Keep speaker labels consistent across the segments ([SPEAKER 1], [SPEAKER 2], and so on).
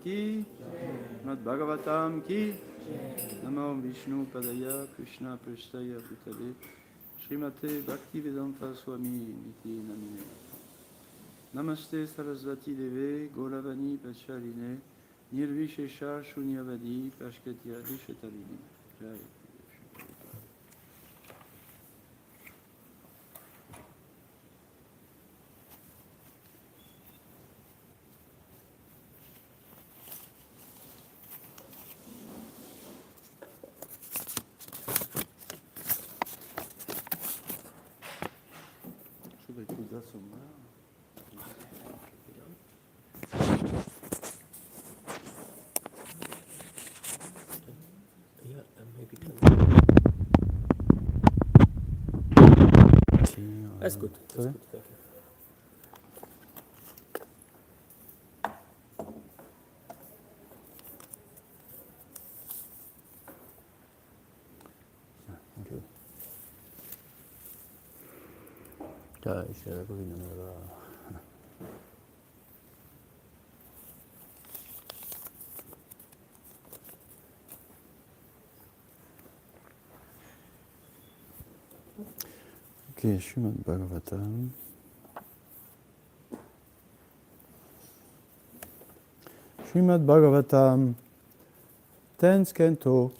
[SPEAKER 1] ki, Srimad Bhagavatam ki, Namo Vishnu Padaya Krishna Prestaya Bhutale, Srimate Bhaktivedanta Swami Niti Namine. Namaste Sarasvati Deve, Golavani Pachaline, Nirvishesha Shunyavadi, Pashkatya Dishatalini. Jai.
[SPEAKER 2] That's good. That's good.
[SPEAKER 1] Okay. Jai Shri Govinda. Okay, Srimad Bhagavatam. Srimad Bhagavatam, 10th Canto,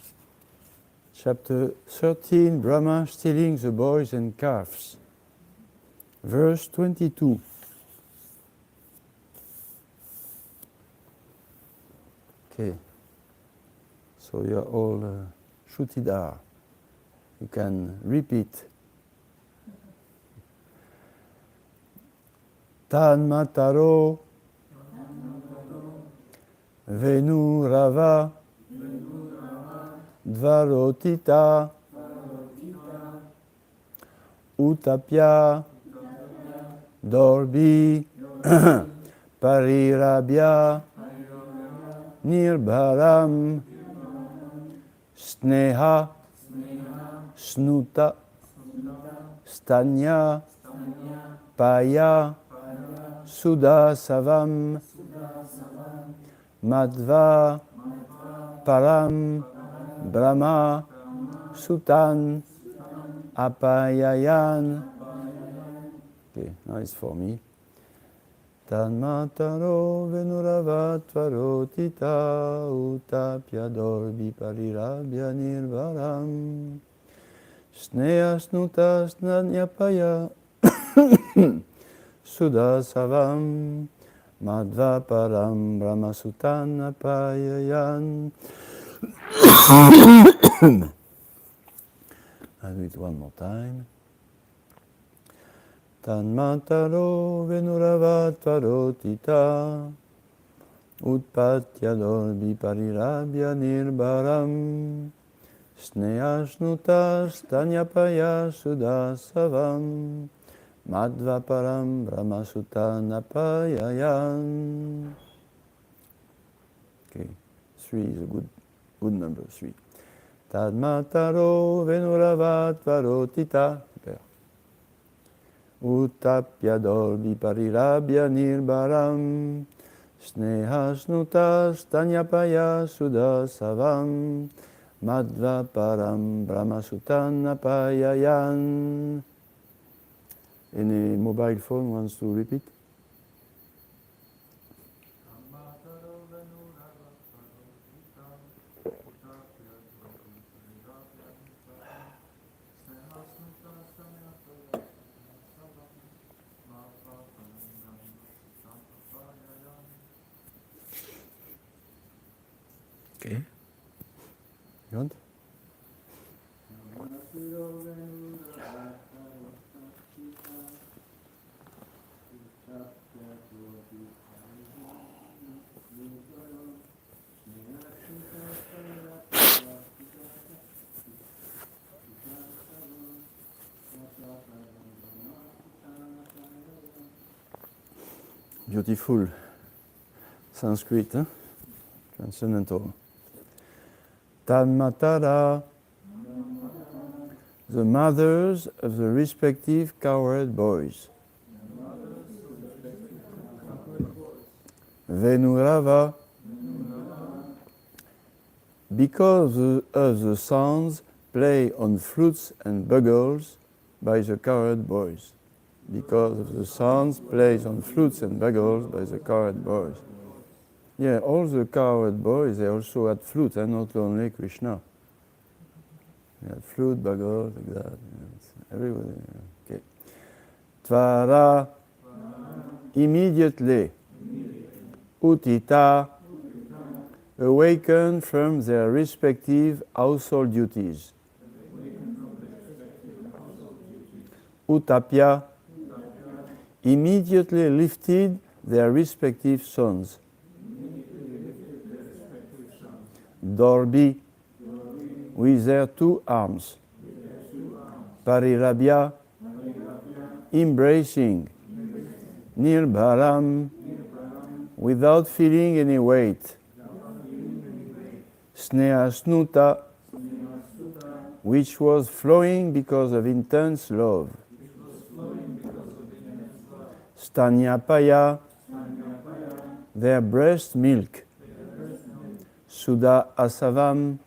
[SPEAKER 1] Chapter 13, Brahma stealing the boys and calves. Verse 22. Okay, so you're all Shrutidar. You can repeat. Tanmataro Venu Rava Dvarotita Utapya Dorbi Parirabhya Nirbharam Sneha Snuta Stanya Paya Sudha Savam Madhva Param Brahma Sutan Apayayan. Okay, now it's for me. Tanmataro Venuravatvarotita Utapya Dorbi Parirabhya Nirvaram Sneha Snuta Snanyapaya Sudha Savam Madhva Param Brahmasutan Apayayan. I'll do it one more time. Tanmataro Venuravatvarotita Utpatya Dorbi Parirabhya Nirbaram Sneha Snuta Stanyapaya Sudha Savam Madhva Param Brahmasuta Napayayan. Okay, 3 is a good number, 3. Tadmataro Venuravatvarotita. Super. Utapya Dorbi Parirabhya Nirbaram Sneha Snuta Stanyapaya Sudha Savam Madhva Param Brahmasuta Napayayan. Any mobile phone wants to repeat? Okay. You want? Beautiful Sanskrit, hein? Transcendental. Tanmatara, the mothers of the respective cowherd boys. Venurava, because of the sounds played on flutes and bugles by the cowherd boys. Because of the sounds played on flutes and bugles by the cowherd boys. Yeah, all the cowherd boys, they also had flute, and not only Krishna. They had flute, bugle, like that. Yeah, everybody. Okay. Tvara, immediately. Utita, awakened from their respective household duties. Utapya, immediately lifted their respective sons. Dorbi, with their 2 arms. Parirabhya, embracing. Nirbharam, without feeling any weight. Snehasnuta, which was flowing because of intense love. Stanyapaya, their breast milk. Sudha asavam,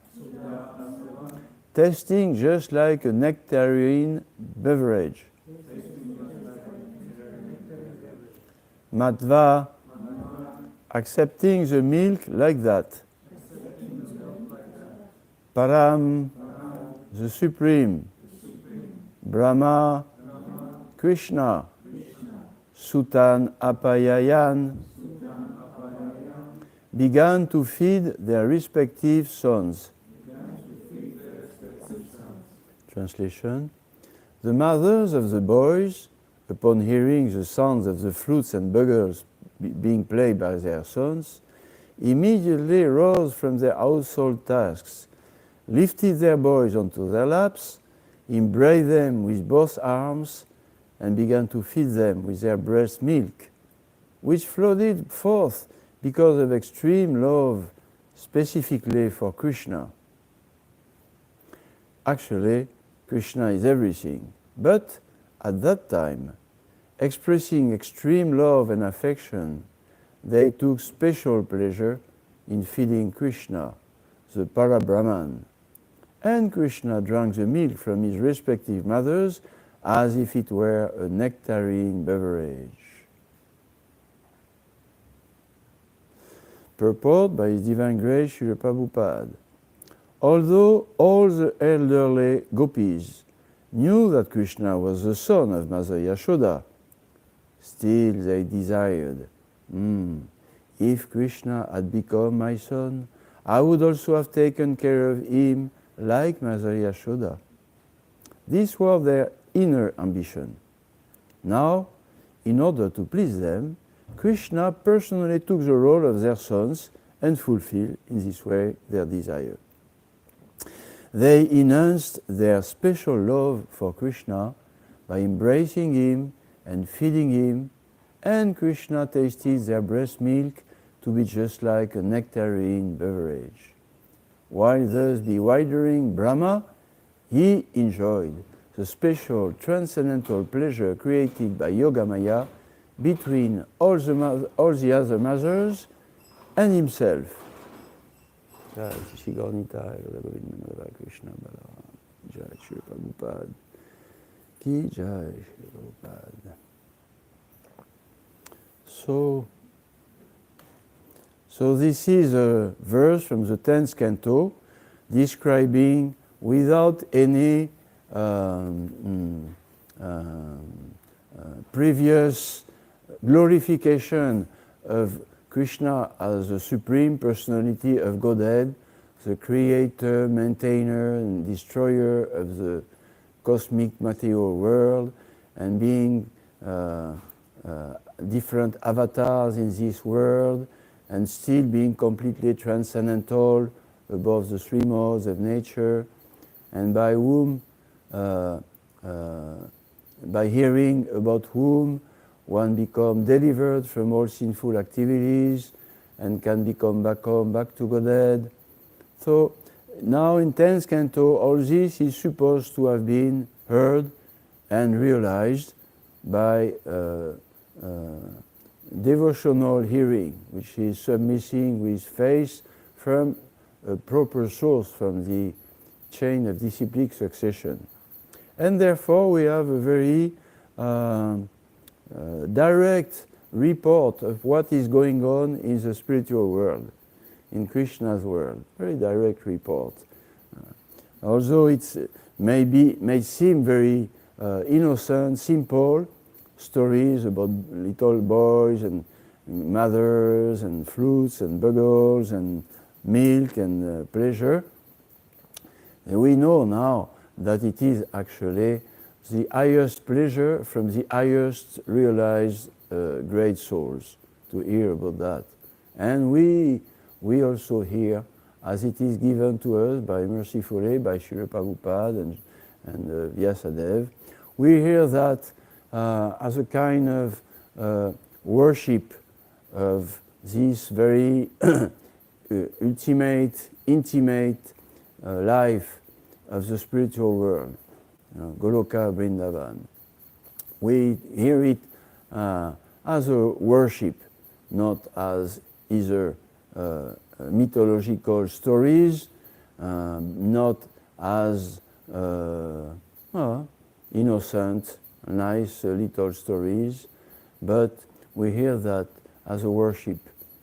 [SPEAKER 1] tasting just like a nectarine beverage. Matva, accepting the milk like that. Param, the Supreme. Brahma, Krishna. Sutan Apayayan, began to feed their respective sons. Translation. The mothers of the boys, upon hearing the sounds of the flutes and bugles being played by their sons, immediately rose from their household tasks, lifted their boys onto their laps, embraced them with both arms, and began to feed them with their breast milk, which flowed forth because of extreme love, specifically for Krishna. Actually, Krishna is everything, but at that time, expressing extreme love and affection, they took special pleasure in feeding Krishna, the Parabrahman. And Krishna drank the milk from his respective mothers as if it were a nectarine beverage. Purport by His Divine Grace Srila Prabhupada. Although all the elderly gopis knew that Krishna was the son of Mother Yashoda, still they desired, if Krishna had become my son, I would also have taken care of him like Mother Yashoda. This was their inner ambition. Now, in order to please them, Krishna personally took the role of their sons and fulfilled in this way their desire. They enhanced their special love for Krishna by embracing him and feeding him, and Krishna tasted their breast milk to be just like a nectarine beverage. While thus bewildering Brahma, he enjoyed the special transcendental pleasure created by Yogamaya between all the other mothers and himself. Jai Shri Gaurnitai, Govinda Krishna Balaram. Jai Shri Prabhupada. Ki Jai Shri Prabhupada. So this is a verse from the 10th canto describing without any previous glorification of Krishna as the Supreme Personality of Godhead, the creator, maintainer, and destroyer of the cosmic material world, and being different avatars in this world, and still being completely transcendental above the three modes of nature, and by whom, by hearing about whom one becomes delivered from all sinful activities and can come back to Godhead. So now in 10th canto, all this is supposed to have been heard and realized by devotional hearing, which is submitting with faith from a proper source from the chain of disciplic succession. And therefore we have a very direct report of what is going on in the spiritual world, in Krishna's world. Very direct report. Although it may seem very innocent, simple, stories about little boys and mothers and fruits and bubbles and milk and pleasure. And we know now that it is actually the highest pleasure from the highest realized great souls to hear about that. And we also hear, as it is given to us by mercifully by Srila Prabhupada and Vyasadeva, we hear that as a kind of worship of this very ultimate, intimate life of the spiritual world, Goloka Vrindavan. We hear it as a worship, not as either mythological stories, not as innocent, nice little stories, but we hear that as a worship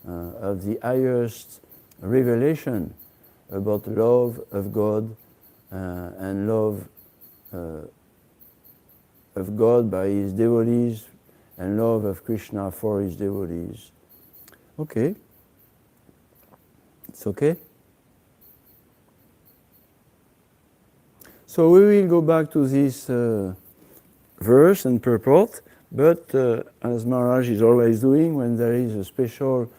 [SPEAKER 1] of the highest revelation about love of God and love of God by his devotees and love of Krishna for his devotees. Okay. It's okay? So we will go back to this verse and purport, but as Maharaj is always doing when there is a special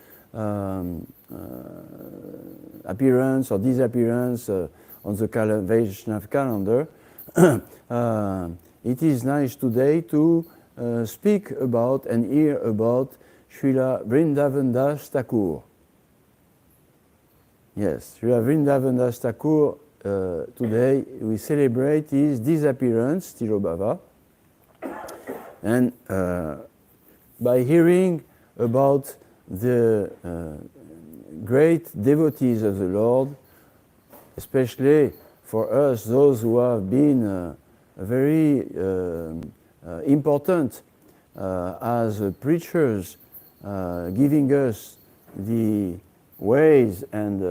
[SPEAKER 1] appearance or disappearance on the Vaishnava calendar, it is nice today to speak about and hear about Srila Vrindavan Das Thakur. Yes, Srila Vrindavan Das Thakur, today we celebrate his disappearance, Tirobhava, and by hearing about the great devotees of the Lord, especially for us, those who have been very important as preachers, giving us the ways and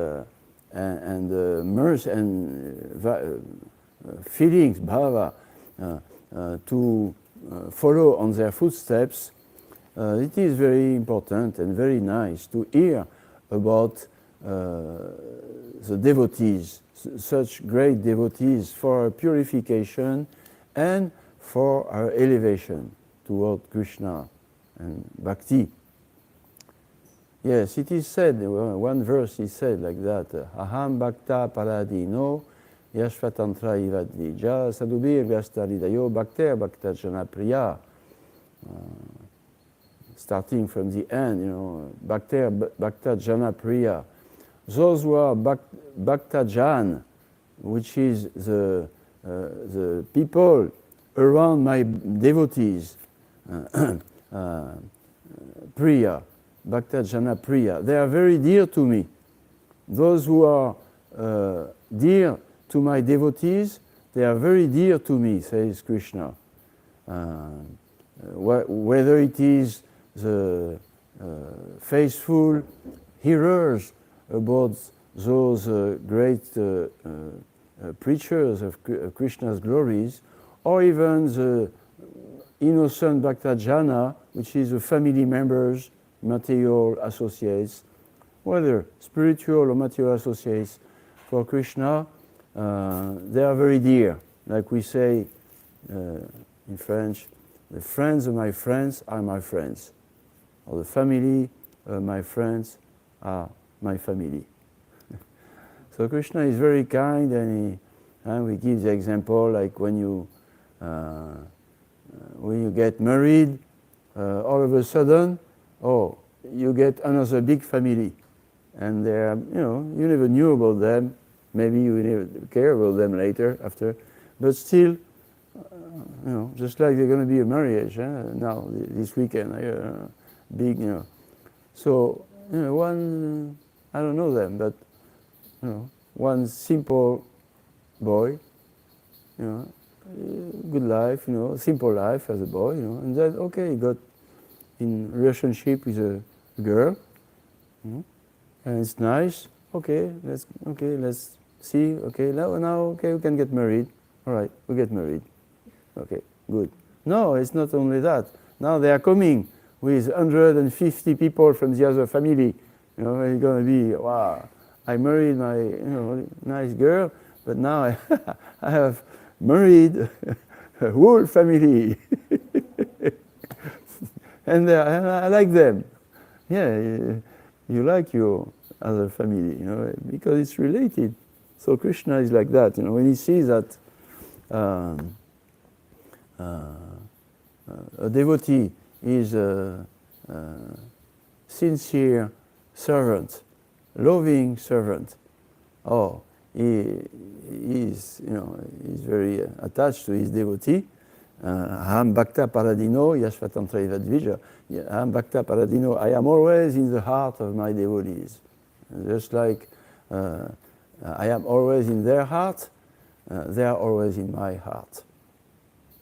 [SPEAKER 1] mercy and feelings, bhava, to follow on their footsteps. It is very important and very nice to hear about the devotees, such great devotees for our purification and for our elevation toward Krishna and bhakti. Yes, it is said, one verse is said like that, Aham bhakta paradino yashvatantra ivadvija sadubir vyastaridayo bhakter bhakta jana priya. Starting from the end, bhakter bhakta jana priya. Those who are bhakta jan, which is the people around my devotees, priya, bhakta jana priya, they are very dear to me. Those who are dear to my devotees, they are very dear to me, says Krishna. Whether it is the faithful hearers about those great preachers of Krishna's glories, or even the innocent Bhakta Jana, which is the family members, material associates, whether spiritual or material associates for Krishna, they are very dear. Like we say in French, the friends of my friends are my friends, or the family of my friends are my family. So Krishna is very kind, and we give the example like when you get married, all of a sudden, you get another big family, and they are, you never knew about them. Maybe you never care about them later, after, but still, just like they're going to be a marriage now this weekend, big, So one, I don't know them, but one simple boy, good life, simple life as a boy, and then okay, he got in relationship with a girl, and it's nice. Okay, let's see. Okay, now okay, we can get married. All right, we get married. Okay, good. No, it's not only that. Now they are coming with 150 people from the other family. It's going to be, wow, I married my nice girl, but now I have married a whole family. And I like them. Yeah, you like your other family, because it's related. So Krishna is like that. When he sees that a devotee is a sincere servant, loving servant. Oh, he's very attached to his devotee. Aham Bhakta Paradino Yashvatantra Vadvija. Aham Bhakta Paradino. I am always in the heart of my devotees. Just like I am always in their heart, they are always in my heart.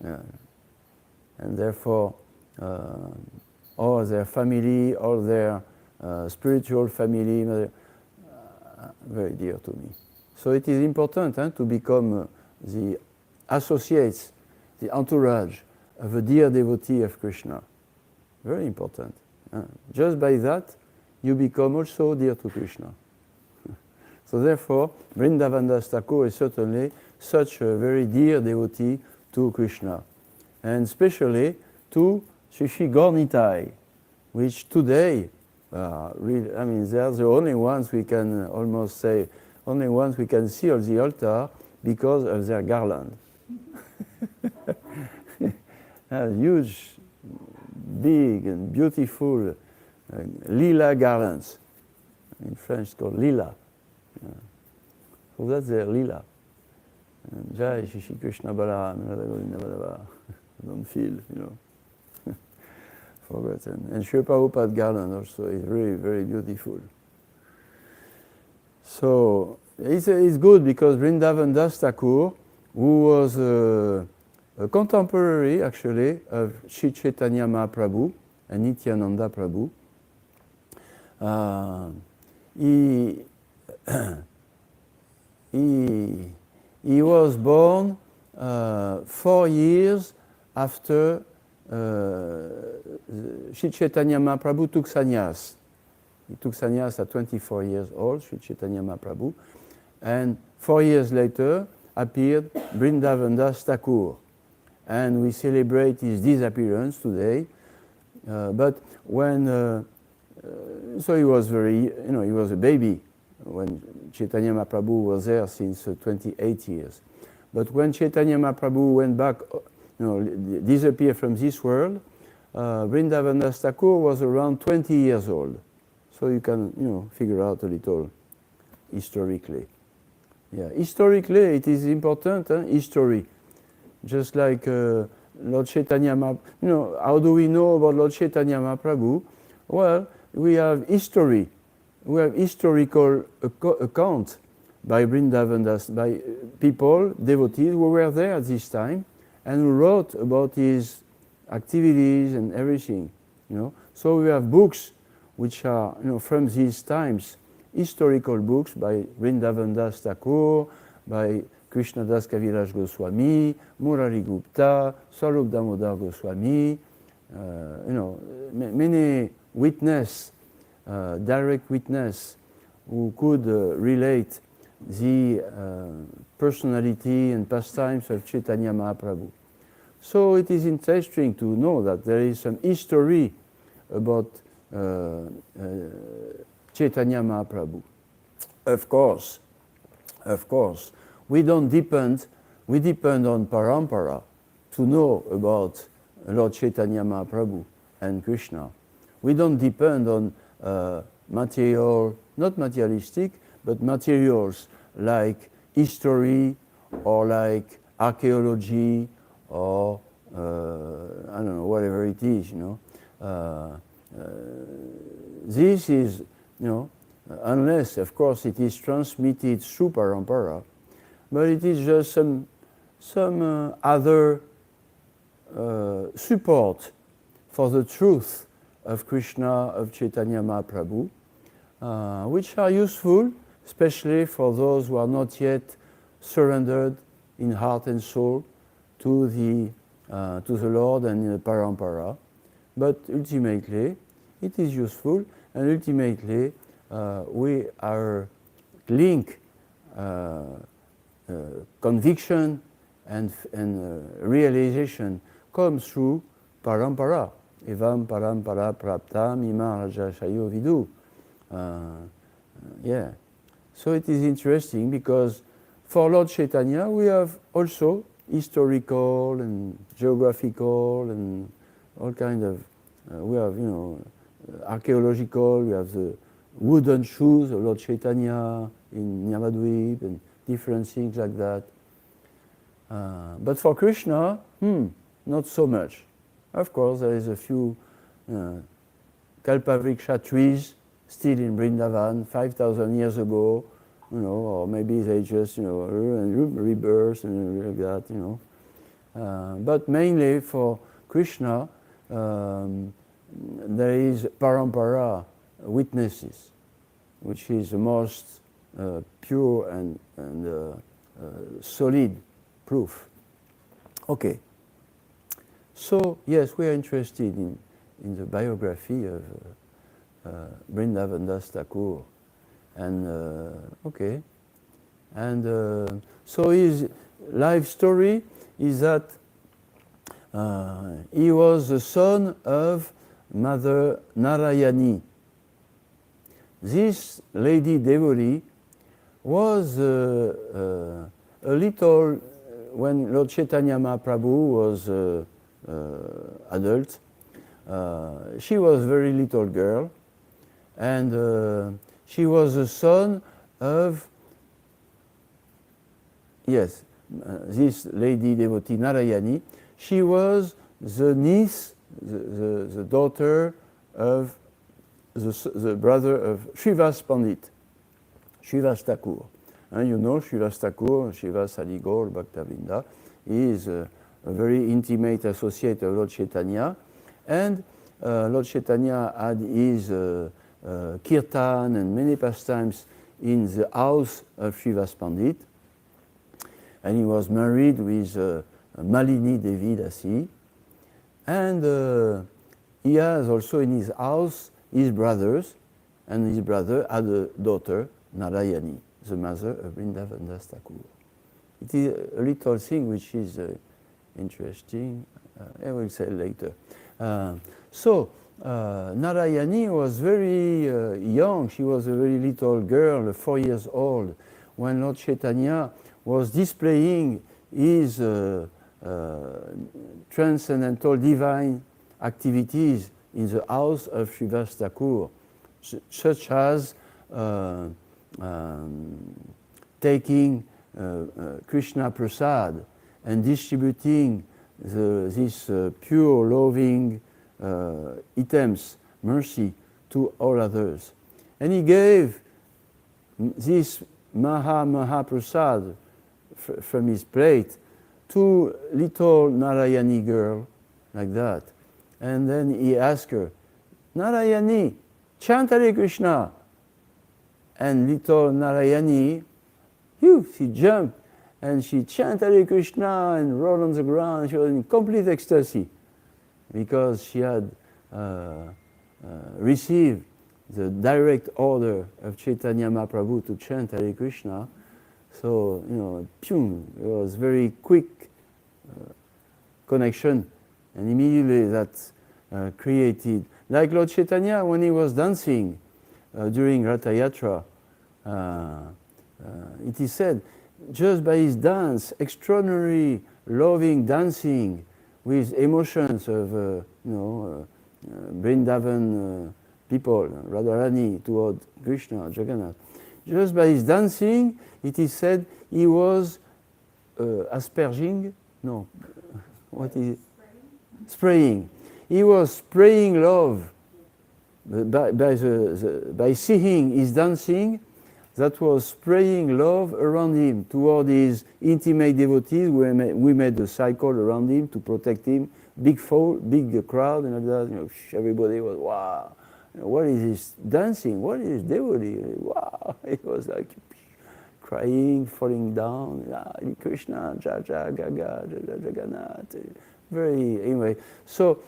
[SPEAKER 1] And therefore, all their family, all their spiritual family, very dear to me. So it is important to become the associates, the entourage of a dear devotee of Krishna. Very important. Just by that, you become also dear to Krishna. So therefore, Vrindavan Das Thakur is certainly such a very dear devotee to Krishna. And especially to Shri Shri Gaur-Nitai, which today, they are the only ones we can almost say, only ones we can see on the altar because of their garland. Huge, big and beautiful lila garlands. In French it's called lila. So that's their lila. Jai Shri Shri Krishna Balaram. Don't feel, forgotten. And Sri Prabhupada garland also is very, very beautiful. So it's good because Vrindavan Das Thakur, who was a contemporary actually of Sri Chaitanya Mahaprabhu and Nityananda Prabhu, he was born 4 years after Sri Chaitanya Mahaprabhu took sannyas. He took sannyas at 24 years old, Sri Chaitanya Mahaprabhu, and 4 years later appeared Vrindavan Das Thakur. And we celebrate his disappearance today. But when, so he was very, he was a baby when Chaitanya Mahaprabhu was there since 28 years. But when Chaitanya Mahaprabhu went back, disappeared from this world, Vrindavan Das Thakur was around 20 years old. So you can, figure out a little historically. Yeah, historically it is important, history. Just like Lord Chaitanya Mahaprabhu, how do we know about Lord Chaitanya Mahaprabhu? Well, we have history. We have historical account by Vrindavan Das, by people, devotees who were there at this time and who wrote about his activities and everything. So we have books which are from these times, historical books by Vrindavan Das Thakur, by Krishna Das Kaviraj Goswami, Murari Gupta, Swarup Damodar Goswami, many witness, direct witness who could relate the personality and pastimes of Chaitanya Mahaprabhu. So it is interesting to know that there is some history about Chaitanya Mahaprabhu. Of course, we depend on parampara to know about Lord Chaitanya Mahaprabhu and Krishna. We don't depend on material, not materialistic, but materials like history or like archaeology or I don't know, whatever it is, This is, unless, of course, it is transmitted through parampara, but it is just some other support for the truth of Krishna, of Chaitanya Mahaprabhu, which are useful, especially for those who are not yet surrendered in heart and soul to the Lord and in the parampara. But ultimately, it is useful, and ultimately, our link, conviction, and realization comes through parampara. Evam parampara praptam ima rajashayo vidu. Yeah. So it is interesting because for Lord Chaitanya we have also historical and geographical and all kind of, we have, archaeological, we have the wooden shoes of Lord Chaitanya in Nyamadvip and different things like that. But for Krishna, not so much. Of course, there is a few Kalpavriksha trees still in Vrindavan 5,000 years ago, or maybe they just, rebirth and like that, But mainly for Krishna, there is parampara witnesses, which is the most pure and solid proof. Okay. So, yes, we are interested in the biography of Vrindavan Das Thakur. And, okay. And so his life story is that he was the son of Mother Narayani. This lady devotee was a little, when Lord Chaitanya Mahaprabhu was adult, she was a very little girl, and she was the son of, this lady devotee Narayani. She was the niece, the daughter of the brother of Srivas Pandit, Srivas Thakur. And you know Srivas Thakur, Srivas Adigor, Bhaktavinda, is a very intimate associate of Lord Chaitanya. And Lord Chaitanya had his kirtan and many pastimes in the house of Srivas Pandit. And he was married with Malini Devi Dasi. And he has also in his house his brothers, and his brother had a daughter, Narayani, the mother of Vrindavan Das Thakur. It is a little thing which is interesting, I will say later. So, Narayani was very young. She was a very little girl, 4 years old, when Lord Chaitanya was displaying his transcendental divine activities in the house of Srivas Thakur, such as taking Krishna Prasad and distributing these pure, loving items, mercy, to all others. And he gave this Maha Prasad from his plate to little Narayani girl, like that. And then he asked her, Narayani, chant Hare Krishna. And little Narayani, she jumped and she chanted Hare Krishna and rolled on the ground. She was in complete ecstasy because she had received the direct order of Chaitanya Mahaprabhu to chant Hare Krishna. So, it was very quick connection, and immediately that created, like Lord Chaitanya when he was dancing during Ratha Yatra, it is said, just by his dance, extraordinary loving dancing with emotions of Vrindavan people, Radharani toward Krishna, Jagannath. Just by his dancing, it is said he was asperging, no, what is it? Spraying. He was spraying love by seeing his dancing, that was spraying love around him toward his intimate devotees. We made a cycle around him to protect him. Big crowd and like that. Everybody was wow. What is this dancing? What is this devotee? Wow! It was like crying, falling down. Hare Krishna, Jaja, Gaga, Jagannath. Anyway. So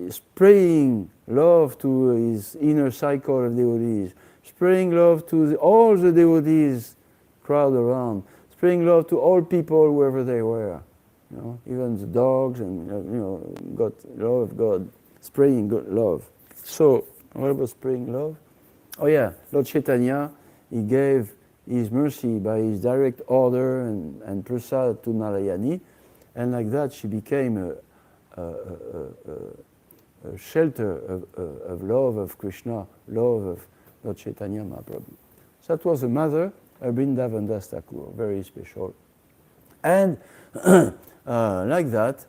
[SPEAKER 1] spraying love to his inner cycle of devotees. Spraying love to all the devotees crowd around, spraying love to all people wherever they were, even the dogs, and God, love of God, spraying love. So what about spraying love? Oh yeah, Lord Chaitanya, he gave his mercy by his direct order and prasad to Narayani, and like that she became a shelter of love of Krishna, love of Lord Chaitanya Mahaprabhu. So that was the mother of Vrindavan Das Thakur, very special. And like that,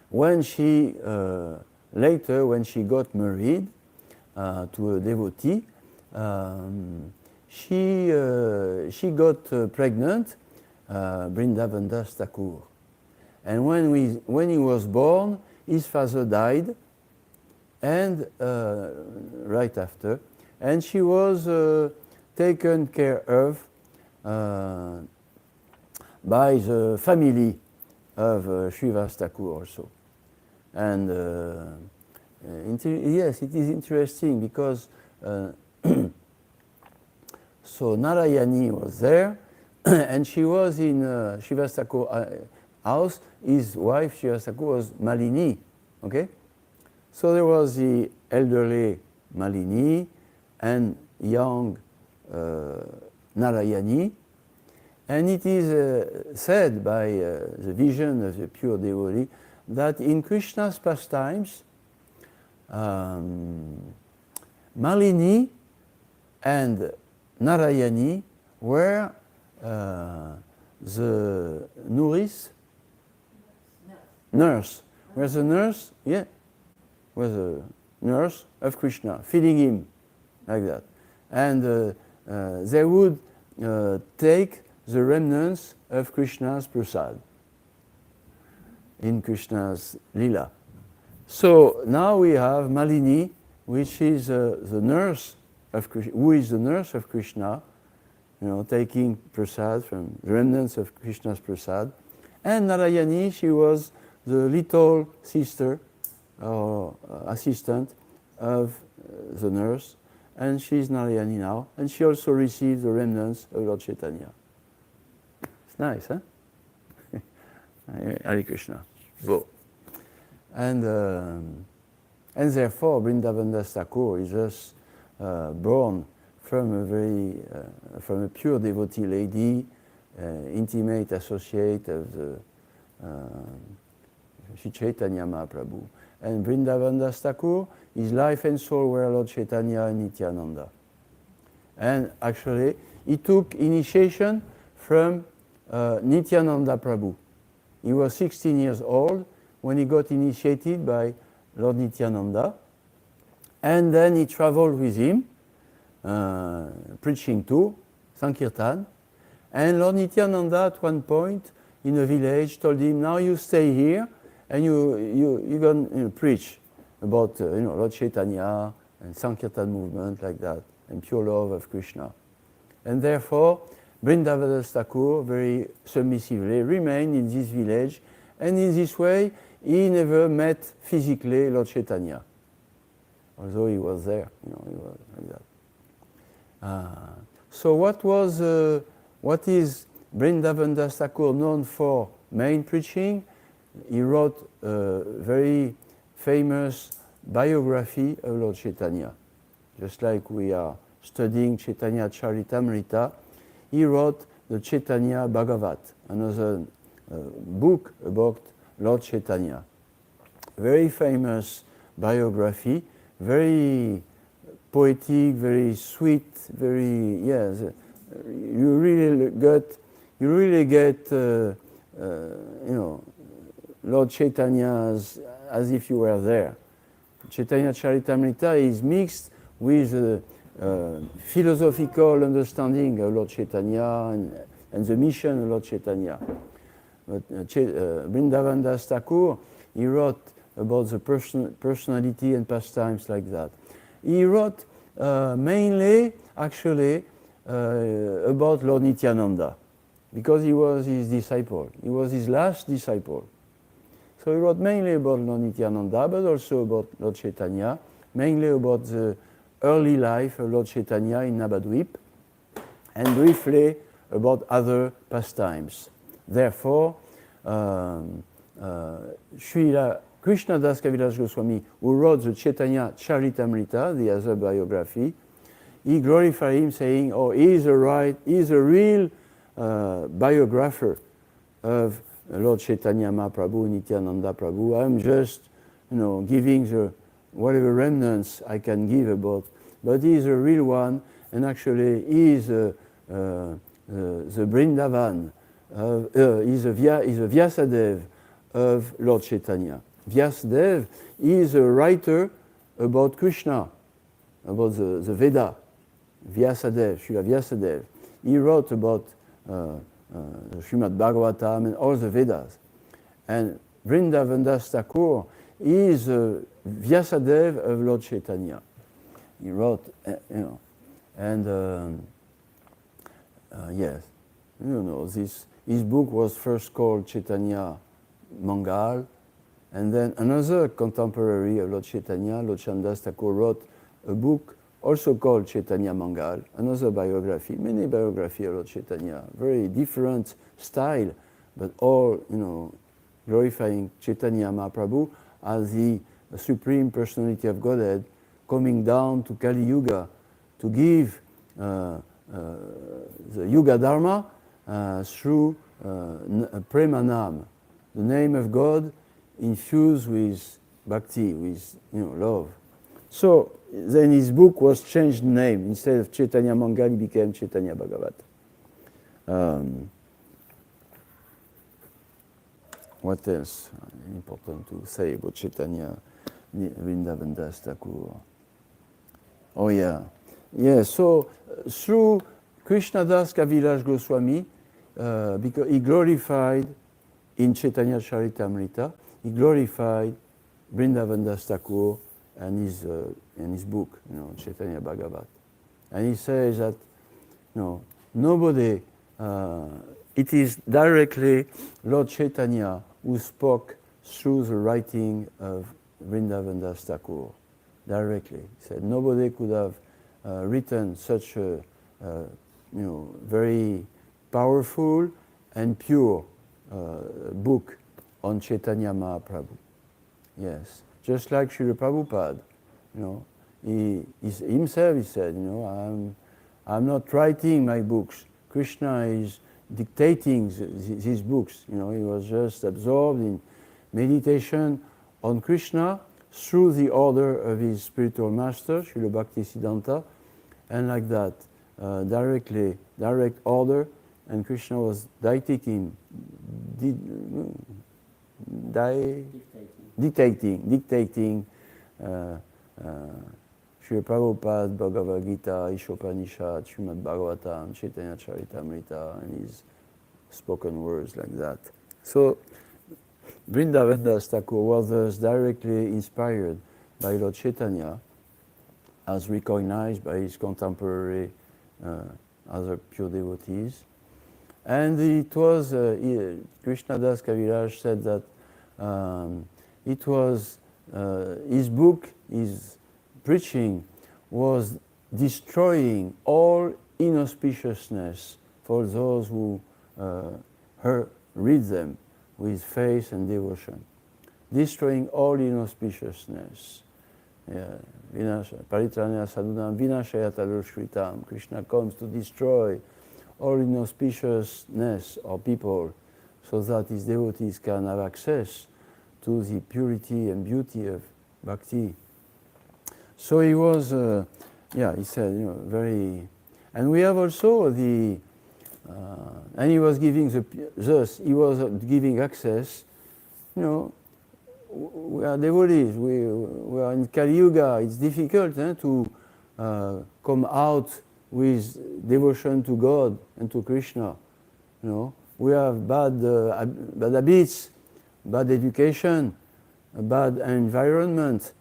[SPEAKER 1] when she later, when she got married to a devotee, she got pregnant, Vrindavan Das Thakur. And when he was born, his father died, and right after, and she was taken care of by the family of Srivas Thakur also. And yes, it is interesting because so Narayani was there, and she was in Srivas Thakur house. His wife, Srivas Thakur, was Malini, okay? So there was the elderly Malini and young Narayani, and it is said by the vision of the pure devotee that in Krishna's pastimes, Malini and Narayani were the nurse. Where's the nurse? Yeah. Was a nurse of Krishna, feeding him like that. And they would take the remnants of Krishna's prasad in Krishna's lila. So now we have Malini, which is the nurse of Krishna, who is the nurse of Krishna, taking prasad from the remnants of Krishna's prasad. And Narayani, she was the little sister or assistant of the nurse, and she's Narayani now, and she also received the remnants of Lord Chaitanya. It's nice, huh? Hare Krishna. Go. And therefore, Vrindavan Das Thakur is just born from from a pure devotee lady, intimate associate of the Sri Chaitanya Mahaprabhu. And Vrindavan Das Thakur, his life and soul were Lord Chaitanya and Nityananda. And actually, he took initiation from Nityananda Prabhu. He was 16 years old when he got initiated by Lord Nityananda. And then he traveled with him, preaching too, Sankirtan. And Lord Nityananda at one point in a village told him, now you stay here, and you're going to preach about Lord Chaitanya and Sankirtan movement like that, and pure love of Krishna. And therefore, Vrindavan Das Thakur very submissively remained in this village, and in this way he never met physically Lord Chaitanya, although he was there, he was like that. So what is Vrindavan Das Thakur known for? Main preaching. He wrote a very famous biography of Lord Chaitanya. Just like we are studying Chaitanya Charitamrita, he wrote the Chaitanya Bhagavat, another book about Lord Chaitanya. Very famous biography, very poetic, very sweet, very, yes, you really get Lord Chaitanya as if you were there. Chaitanya Charitamrita is mixed with philosophical understanding of Lord Chaitanya and the mission of Lord Chaitanya. But Vrindavan Das Thakur, he wrote about the personality and pastimes like that. He wrote mainly, actually, about Lord Nityananda, because he was his disciple. He was his last disciple. So he wrote mainly about Lord Nityananda, but also about Lord Chaitanya, mainly about the early life of Lord Chaitanya in Navadvip, and briefly about other pastimes. Therefore, Srila Krishnadas Kaviraj Goswami, who wrote the Chaitanya Charitamrita, the other biography, he glorified him, saying, "Oh, he is a real biographer of Lord Chaitanya Mahaprabhu, Nityananda Prabhu. I'm just, giving the whatever remnants I can give about, but he is a real one, and actually he is the Vrindavan, is a Vyasadev of Lord Chaitanya. Vyasadev is a writer about Krishna, about the Veda. Vyasadev, Srila Vyasadev. He wrote about Srimad Bhagavatam and all the Vedas. And Vrindavan Das Thakur is a Vyasadev of Lord Chaitanya. He wrote, yes, his book was first called Chaitanya Mangal, and then another contemporary of Lord Chaitanya, Lord Chandas Thakur, wrote a book also called Chaitanya Mangal, another biography, many biography of Lord Chaitanya, very different style, but all, glorifying Chaitanya Mahaprabhu as the Supreme Personality of Godhead coming down to Kali Yuga to give the Yuga Dharma through Premanam, the name of God infused with bhakti, with love. So then his book was changed name. Instead of Chaitanya Mangal, it became Chaitanya Bhagavat. What else important to say about Chaitanya Vrindavan Das Thakur? Oh yeah. Yeah, so through Krishnadas Kaviraj Goswami, because he glorified in Chaitanya Charitamrita, he glorified Vrindavan Das Thakur and his book, Chaitanya Bhagavat. And he says that, nobody, it is directly Lord Chaitanya who spoke through the writing of Vrindavan Das Thakur. Directly. He said nobody could have written such a, very powerful and pure book on Chaitanya Mahaprabhu. Yes. Just like Srila Prabhupada, he himself said, I'm not writing my books. Krishna is dictating these books. He was just absorbed in meditation on Krishna through the order of his spiritual master, Srila Bhaktisiddhanta, and like that, direct order, and Krishna was dictating Srila Prabhupada, Bhagavad Gita, Ishopanishad, Srimad Bhagavatam, Chaitanya Charitamrita, and his spoken words like that. So Vrindavan Das Thakur was thus directly inspired by Lord Chaitanya, as recognized by his contemporary other pure devotees. And it was, Krishnadas Kaviraj said that it was, his book, his preaching was destroying all inauspiciousness for those who read them with faith and devotion. Destroying all inauspiciousness. Paritranaya sadhunam vinashayata dushkritam. Krishna comes to destroy all inauspiciousness of people so that his devotees can have access to the purity and beauty of bhakti. So he was, he said, very... And we have also the... and he was giving he was giving access, we are devotees. We are in Kali Yuga. It's difficult to come out with devotion to God and to Krishna. You know, we have bad habits, bad education, bad environment.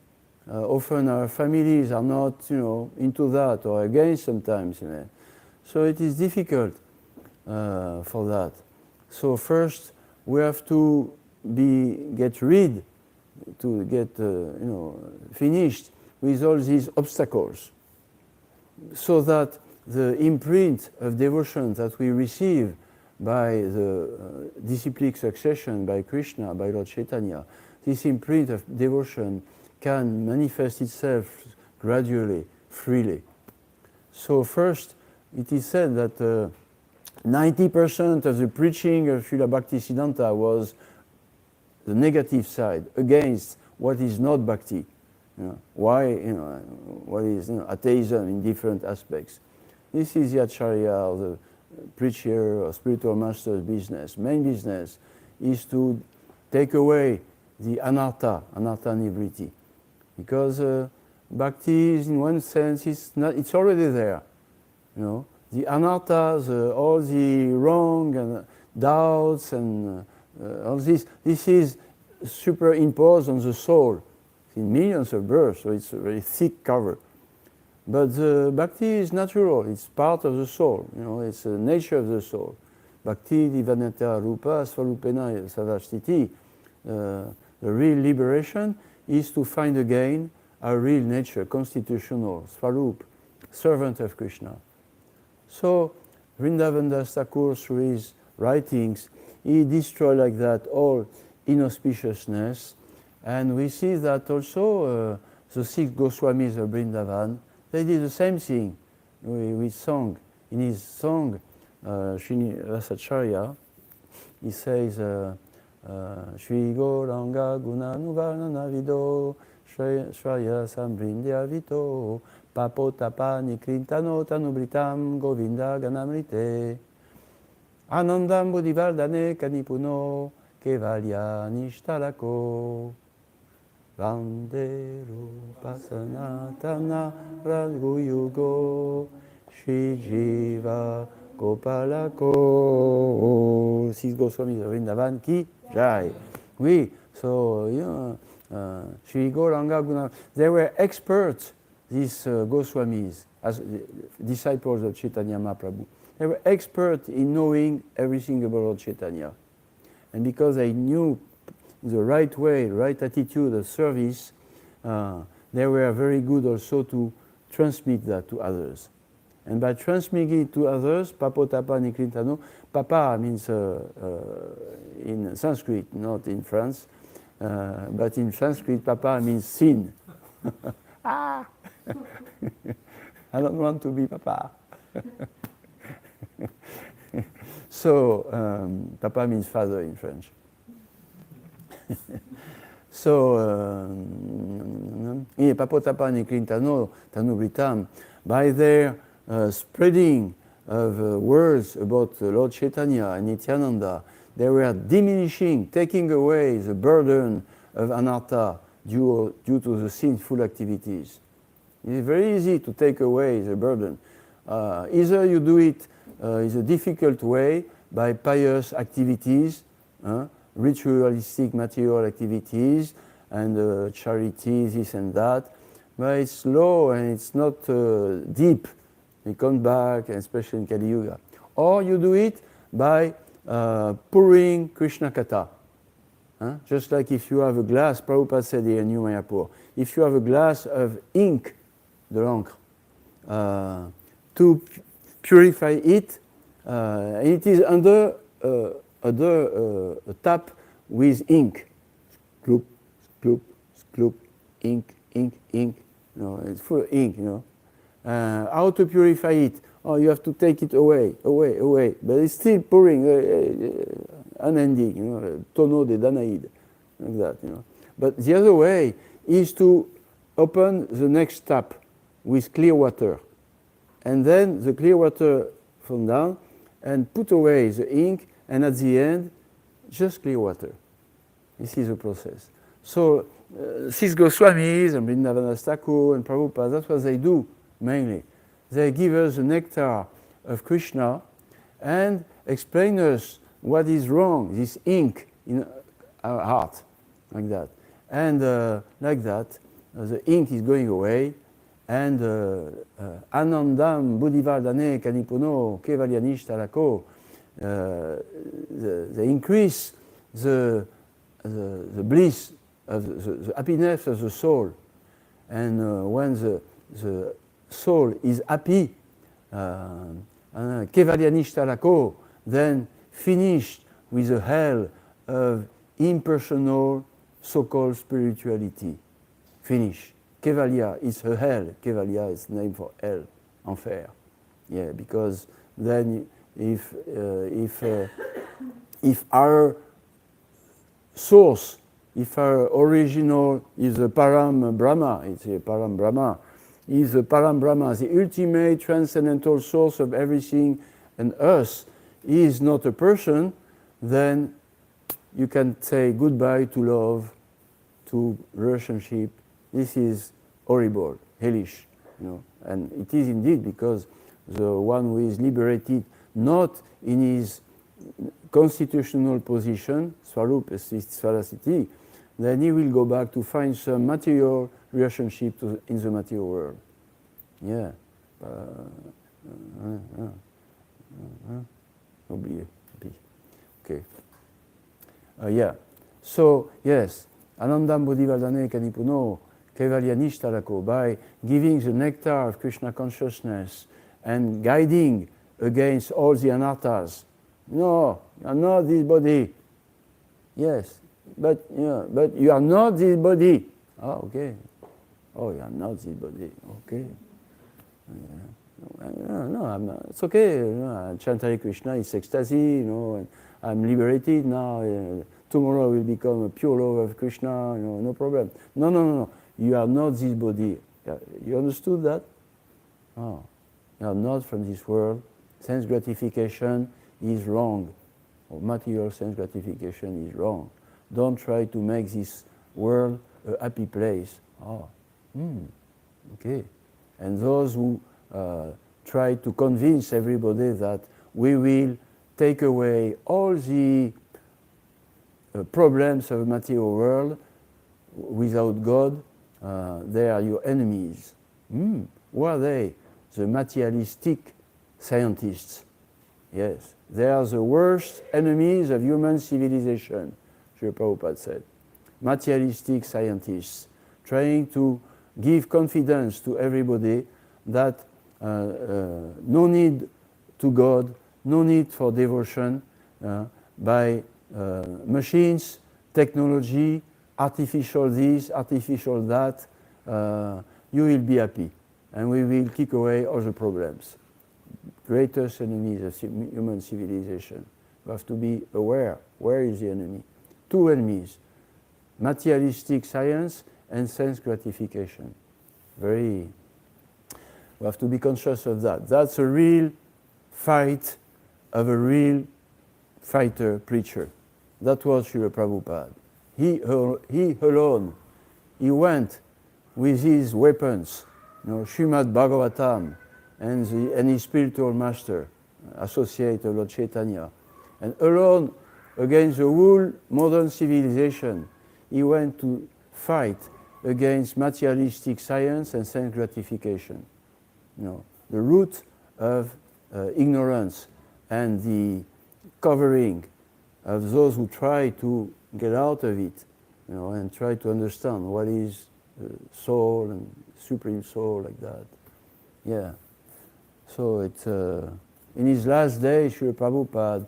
[SPEAKER 1] Often our families are not, into that or against sometimes. So it is difficult for that. So first we have to get finished with all these obstacles, so that the imprint of devotion that we receive by the disciplic succession by Krishna, by Lord Chaitanya, this imprint of devotion can manifest itself gradually, freely. So first, it is said that 90% of the preaching of Srila Bhaktisiddhanta was the negative side, against what is not bhakti. What is atheism in different aspects. This is the acharya, or the preacher or spiritual master's business. Main business is to take away the anartha nivriti. Because bhakti is, in one sense, it's already there. The anarthas, all the wrong and doubts and all this is superimposed on the soul in millions of births, so it's a very thick cover. But the bhakti is natural, it's part of the soul, it's the nature of the soul. Bhakti divanata rupa svalupena savasthiti. The real liberation is to find again our real nature, constitutional, swarup, servant of Krishna. So Vrindavandas Thakur, through his writings, he destroyed like that all inauspiciousness. And we see that also the 6 Goswamis of Vrindavan, they did the same thing with song. In his song, Srinivasacharya, he says, Shri Gauranga Gunanuvarnana Vido Shraya Sambrindya Vito Papotapa Nikrintano Tanubritam Govinda Ganamrite Anandam Bodhivardhane Kanipuno Kevalya Nishtalako Vanderu Pasanatana Radguyugo Shri Jiva Gopalako. 6 Goswamis of Vrindavan Ki Jai. Oui, so Shri Gauranga Guna, they were experts, these Goswamis, as disciples of Chaitanya Mahaprabhu. They were experts in knowing everything about Lord Chaitanya. And because they knew the right way, right attitude of service, they were very good also to transmit that to others. And by transmitting it to others, papotapa nikrintano, papa means in Sanskrit, not in France, but in Sanskrit, papa means sin. I don't want to be papa. So, papa means father in French. So, papotapa nikrintano tanubritam, by their spreading of words about Lord Chaitanya and Nityananda, they were diminishing, taking away the burden of anartha due to the sinful activities. It is very easy to take away the burden. Either you do it in a difficult way by pious activities, ritualistic material activities, and charity, this and that, but it's slow and it's not deep. You come back, especially in Kali Yuga. Or you do it by pouring Krishna Katha. Just like if you have a glass, Prabhupada said here in New Mayapur, if you have a glass of ink, de l'encre, to purify it, it is under a tap with ink. Gloop, gloop, gloop, ink, ink, ink. It's full of ink, how to purify it? Oh, you have to take it away. But it's still pouring, unending, tonneau de Danaïde, like that, But the other way is to open the next tap with clear water. And then the clear water from down and put away the ink, and at the end, just clear water. This is the process. So, these Goswamis and Vrindavan Thakur and Prabhupada, that's what they do mainly. They give us the nectar of Krishna and explain us what is wrong, this ink in our heart, like that. And like that, the ink is going away, and Anandam Buddhivardhane Kanipuno Kevalyanishtarako, they increase the bliss of the happiness of the soul. And when the soul is happy, Kevalyanishtarako, then finished with the hell of impersonal so-called spirituality. Finish. Kevalya is a hell. Kevalya is the name for hell, enfer. Yeah, because then if our source, if our original is a Param Brahma, it's a Param Brahma, is a Param Brahma, the ultimate transcendental source of everything and us, is not a person, then you can say goodbye to love, to relationship. This is horrible, hellish, you know. And it is indeed, because the one who is liberated not in his constitutional position, Swarup Swarasiti, then he will go back to find some material relationship in the material world. Yeah. Oublié. Okay. Yeah. So, yes, Anandam Bodhivardhane Kanipuno Kevalyanishtarako, by giving the nectar of Krishna consciousness and guiding against all the anarthas. No, you are not this body. Yes, but you are not this body. Oh, okay. Oh, you are not this body. Okay. No, I'm not. It's okay. You know, I chant Hare Krishna, it's ecstasy. You know, and I'm liberated now. Tomorrow I will become a pure lover of Krishna. You know, no problem. No. You are not this body. You understood that? Oh, you are not from this world. Sense gratification is wrong. Or material sense gratification is wrong. Don't try to make this world a happy place. Oh, okay. And those who try to convince everybody that we will take away all the problems of the material world without God, they are your enemies. Who are they? The materialistic scientists. Yes, they are the worst enemies of human civilization, Srila Prabhupada said. Materialistic scientists trying to give confidence to everybody that no need to God, no need for devotion by machines, technology, artificial this, artificial that, you will be happy and we will kick away all the problems. Greatest enemies of human civilization. You have to be aware. Where is the enemy? Two enemies: materialistic science and sense gratification. We have to be conscious of that. That's a real fight of a real fighter preacher. That was Srila Prabhupada. He alone, he went with his weapons, Srimad Bhagavatam, and his spiritual master, associate of Lord Chaitanya. And alone, against the whole modern civilization, he went to fight against materialistic science and sense gratification. The root of ignorance and the covering of those who try to get out of it, and try to understand what is soul and supreme soul, like that. Yeah. So it's in his last days, Srila Prabhupada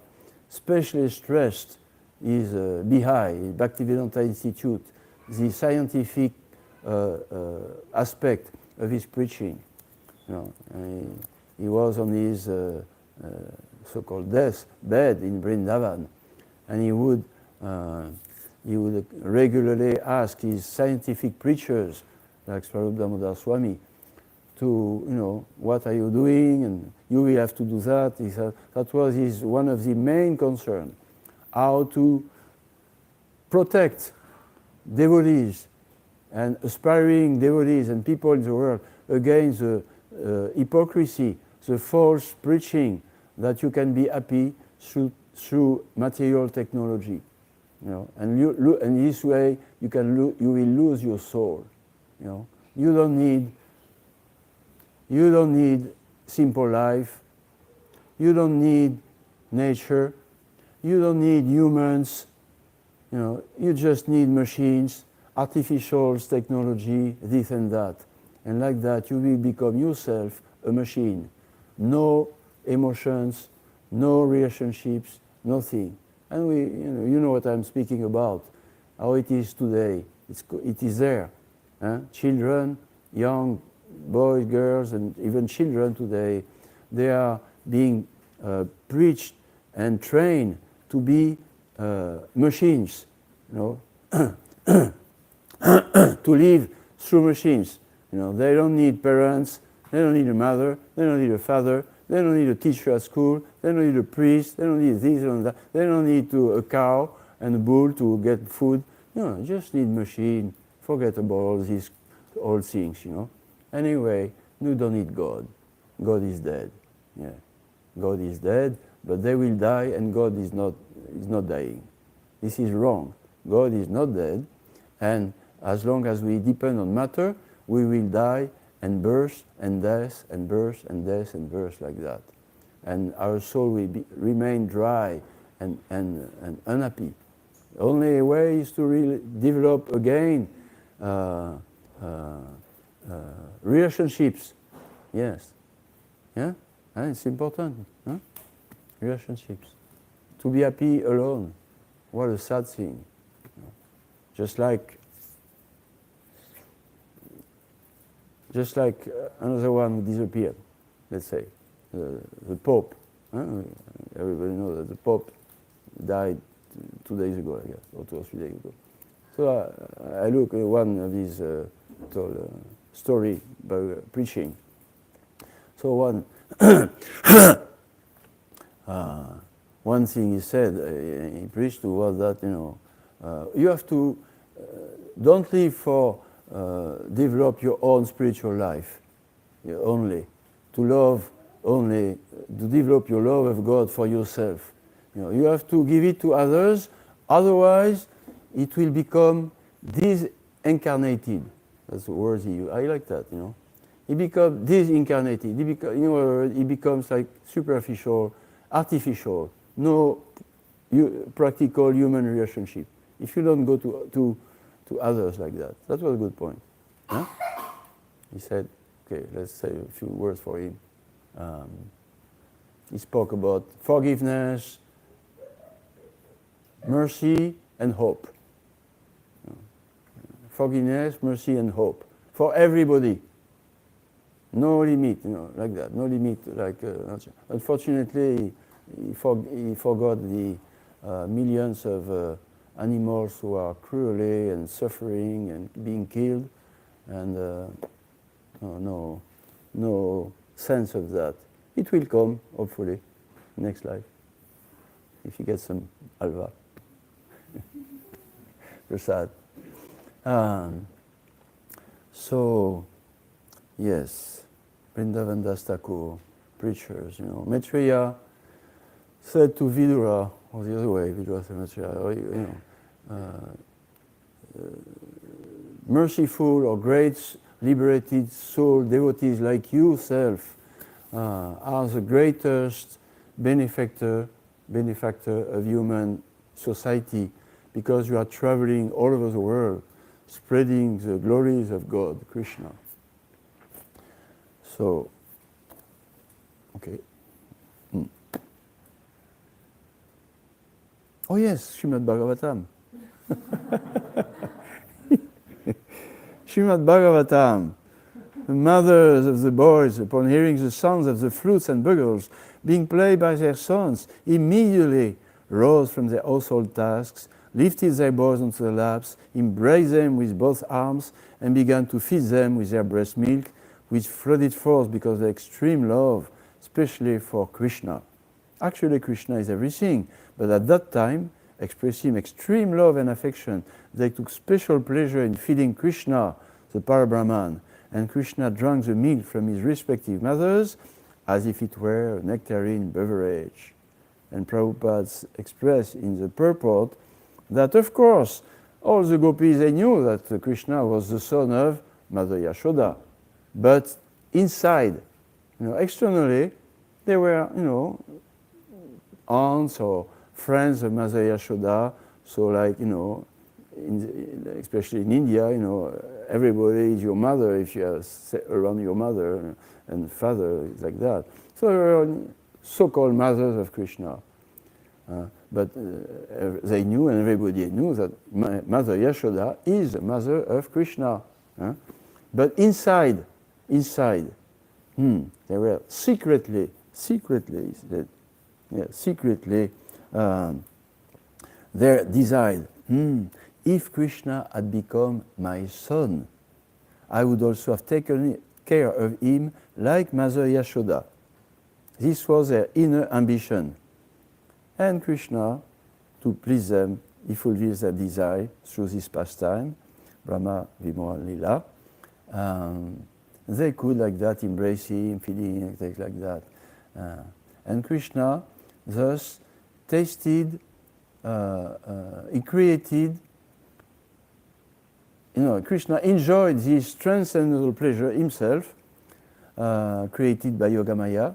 [SPEAKER 1] specially stressed his Bihai, Bhaktivedanta Institute, the scientific aspect of his preaching. He was on his so-called death bed in Vrindavan, and he would regularly ask his scientific preachers, like Swarup Damodar Swami, to, what are you doing? And you will have to do that. That was one of the main concerns, how to protect devotees and aspiring devotees and people in the world against the hypocrisy, the false preaching that you can be happy through material technology, you know, and this way you will lose your soul, you know. You don't need simple life. You don't need nature. You don't need humans. You know, you just need machines, artificial technology, this and that. And like that, you will become yourself a machine. No emotions, no relationships, nothing. And you know what I'm speaking about, how it is today. It is there. Children, young boys, girls, and even children today, they are being preached and trained to be machines, you know, to live through machines. You know, they don't need parents, they don't need a mother, they don't need a father, they don't need a teacher at school, they don't need a priest, they don't need this and that, they don't need a cow and a bull to get food. You know, just need machine. Forget about all these old things, you know. Anyway, you don't need God. God is dead. Yeah, God is dead, but they will die, and God is not dying. This is wrong. God is not dead, and as long as we depend on matter, we will die and birth and death and birth and death and birth like that, and our soul will remain dry and unhappy. The only way is to really develop again relationships. Yes, yeah, and it's important. Huh? Relationships. To be happy alone, what a sad thing. Just like another one who disappeared, let's say, the Pope. Everybody knows that the Pope died 2 days ago, I guess, or 2 or 3 days ago. So I look at one of these story by preaching. So one thing he said, he preached was that, you know, you have to don't live for develop your own spiritual life, only to develop your love of God for yourself. You know, you have to give it to others, otherwise it will become disincarnated. That's the word he used. I like that, you know. It becomes disincarnated. It becomes like superficial, artificial, no practical human relationship. If you don't go to others like that. That was a good point. Huh? He said, okay, let's say a few words for him. He spoke about forgiveness, mercy, and hope. Forgiveness, mercy, and hope. For everybody. No limit, you know, like that. No limit, like, unfortunately, he forgot the millions of animals who are cruelly and suffering and being killed, and no sense of that. It will come, hopefully, next life, if you get some alva. Prasad. So, yes, Vrindavan Das Thakur, preachers, you know. Maitreya said to Vidura, or the other way, Vidura said Maitreya, you know, merciful or great liberated soul devotees like yourself are the greatest benefactor of human society, because you are traveling all over the world, spreading the glories of God, Krishna. So, okay. Oh yes, Srimad Bhagavatam. Srimad Bhagavatam. The mothers of the boys, upon hearing the sounds of the flutes and bugles being played by their sons, immediately rose from their household tasks, lifted their boys onto their laps, embraced them with both arms, and began to feed them with their breast milk, which flooded forth because of their extreme love, especially for Krishna. Actually, Krishna is everything, but at that time, expressing extreme love and affection. They took special pleasure in feeding Krishna, the Parabrahman, and Krishna drank the milk from his respective mothers as if it were a nectarine beverage. And Prabhupada expressed in the purport that, of course, all the gopis, they knew that Krishna was the son of Mother Yashoda. But inside, externally, they were, aunts or friends of Mother Yashoda. So like, especially in India, everybody is your mother if you are around your mother and father, it's like that. So they were so-called mothers of Krishna. But they knew, and everybody knew, that Mother Yashoda is the mother of Krishna. But inside, they were secretly, they desired, if Krishna had become my son, I would also have taken care of him like Mother Yashoda. This was their inner ambition. And Krishna, to please them, he fulfills their desire through this pastime, Brahma Vimohan Lila. They could, like that, embrace him, feeding him, things like that. And Krishna thus tasted, he created, Krishna enjoyed this transcendental pleasure himself, created by Yogamaya,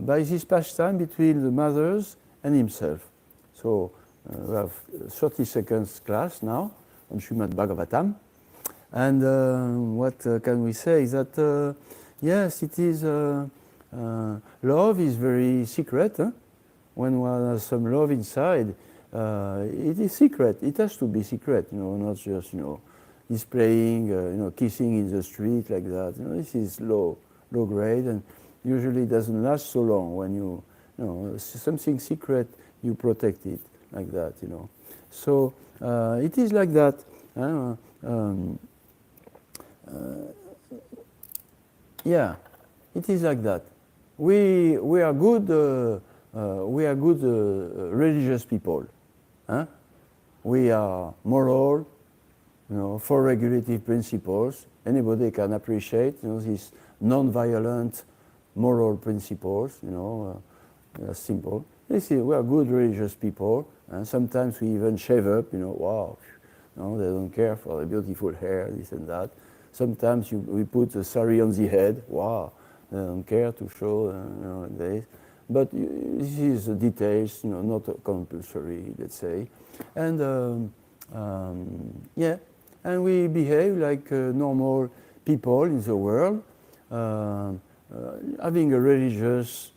[SPEAKER 1] by this pastime between the mothers and himself. So we have 30 seconds class now on Srimad Bhagavatam. And what can we say is that, yes, it is, love is very secret. When one has some love inside, it is secret. It has to be secret, not just, displaying, kissing in the street like that. This is low grade, and usually doesn't last so long. When you something secret, you protect it like that, So it is like that. Yeah, it is like that. We are good. We are good religious people. We are moral, for regulative principles. Anybody can appreciate, these non-violent moral principles. Simple. We are good religious people, and sometimes we even shave up. Wow, they don't care for the beautiful hair, this and that. Sometimes we put a sari on the head. Wow, they don't care to show this. But this is details, not compulsory, let's say. And yeah, and we behave like normal people in the world, having a religious,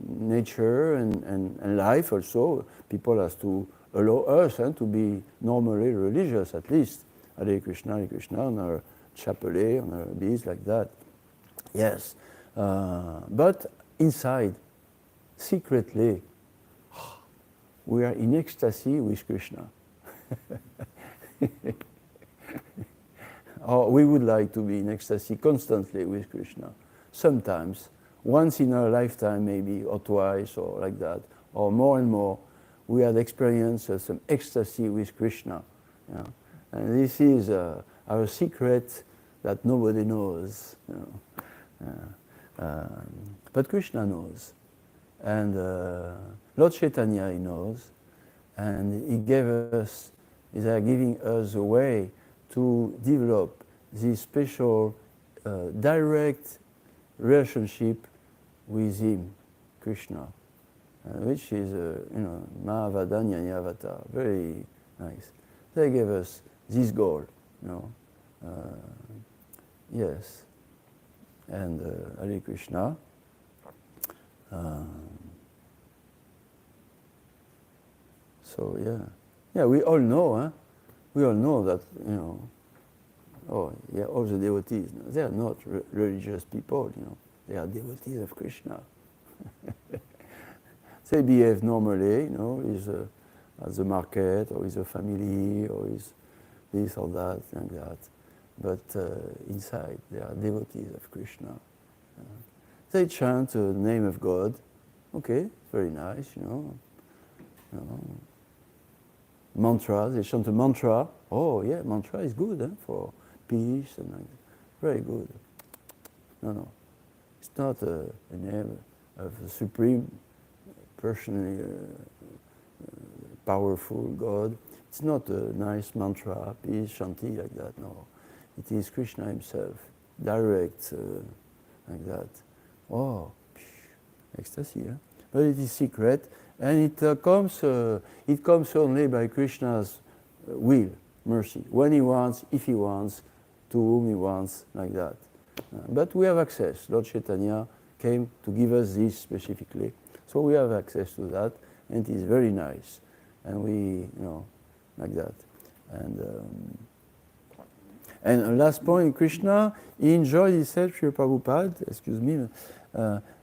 [SPEAKER 1] nature and life also. People have to allow us to be normally religious, at least. Hare Krishna, on our chapelet, on our beads, like that. Yes. But inside, secretly, we are in ecstasy with Krishna. Or we would like to be in ecstasy constantly with Krishna. Sometimes, once in our lifetime maybe, or twice, or like that, or more and more, we had experienced some ecstasy with Krishna. And this is our secret that nobody knows. But Krishna knows. And Lord Chaitanya, he knows. And he gave us, is giving us a way to develop this special direct relationship with him, Krishna, which is, Mahavada Nyanyavata, very nice. They gave us this goal, yes. And Hare Krishna. So yeah, we all know, we all know that, all the devotees, they are not religious people, they are devotees of Krishna. They behave normally, at the market, or with a family, or with this or that, and that. But inside, they are devotees of Krishna. They chant the name of God. Okay, very nice, You know. Mantra, they chant a mantra. Oh yeah, mantra is good for peace and very good. No, it's not a name of the supreme, personally powerful God. It's not a nice mantra, peace, shanti like that. No, it is Krishna himself, direct like that. Oh, ecstasy. But it is secret, and it comes only by Krishna's will, mercy, when he wants, if he wants, to whom he wants, like that. But we have access. Lord Chaitanya came to give us this specifically, so we have access to that, and it is very nice, and we, like that. And last point, Krishna, he enjoyed himself, Srila Prabhupada, excuse me,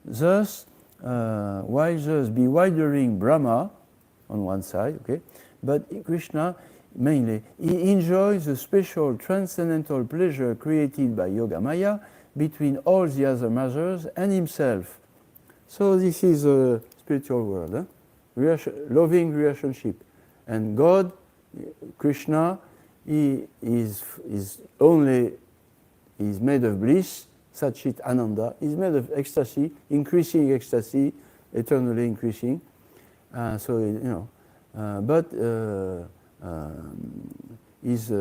[SPEAKER 1] thus, why thus bewildering Brahma on one side, okay? But Krishna, mainly, he enjoys the special transcendental pleasure created by Yoga Maya between all the other masters and himself. So this is a spiritual world, loving relationship. And God, Krishna, he is made of bliss, Satchit Ananda, is made of ecstasy, increasing ecstasy, eternally increasing. But his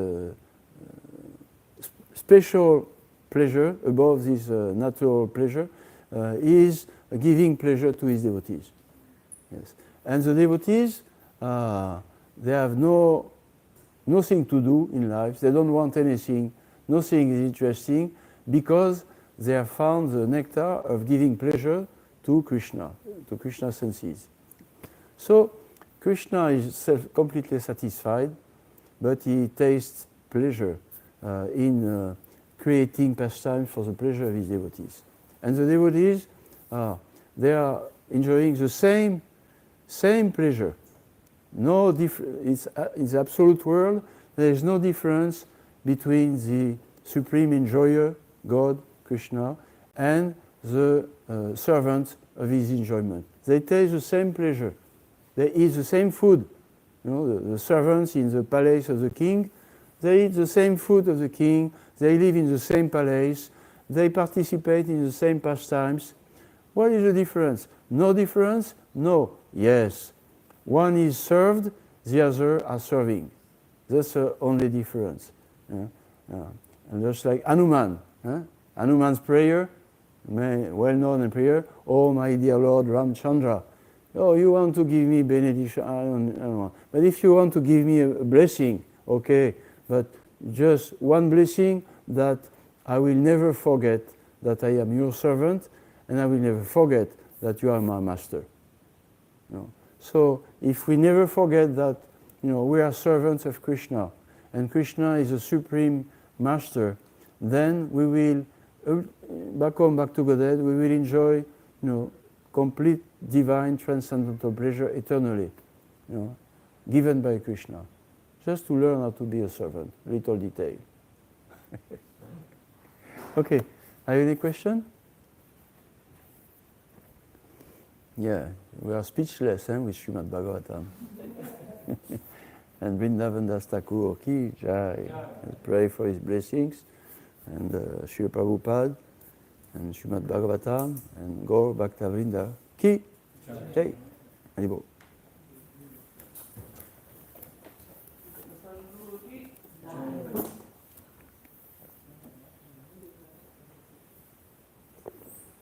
[SPEAKER 1] special pleasure above this natural pleasure is giving pleasure to his devotees. Yes, and the devotees, they have nothing to do in life. They don't want anything. Nothing is interesting because they have found the nectar of giving pleasure to Krishna's senses. So Krishna is completely satisfied, but he tastes pleasure in creating pastime for the pleasure of his devotees. And the devotees, they are enjoying the same pleasure. No it's in the absolute world, there is no difference between the supreme enjoyer, God, Krishna, and the servant of his enjoyment. They taste the same pleasure. They eat the same food. The servants in the palace of the king, they eat the same food of the king. They live in the same palace. They participate in the same pastimes. What is the difference? No difference? No. Yes. One is served, the other are serving. That's the only difference. And just like Hanuman. Hanuman's prayer, well known in prayer, oh my dear Lord Ramchandra, oh, you want to give me benediction, I don't want. But if you want to give me a blessing, okay, but just one blessing that I will never forget that I am your servant, and I will never forget that you are my master. So if we never forget that, we are servants of Krishna, and Krishna is the supreme master, then we will, back to Godhead, we will enjoy, complete divine transcendental pleasure eternally, given by Krishna. Just to learn how to be a servant, little detail. Okay, have you any question? Yeah, we are speechless with Srimad Bhagavatam. And Vrindavan Das Thakur ki jai. Pray for his blessings, and Srila Prabhupada, and Srimad Bhagavatam, and Gaur Bhakta Vrinda ki jai. Haribol.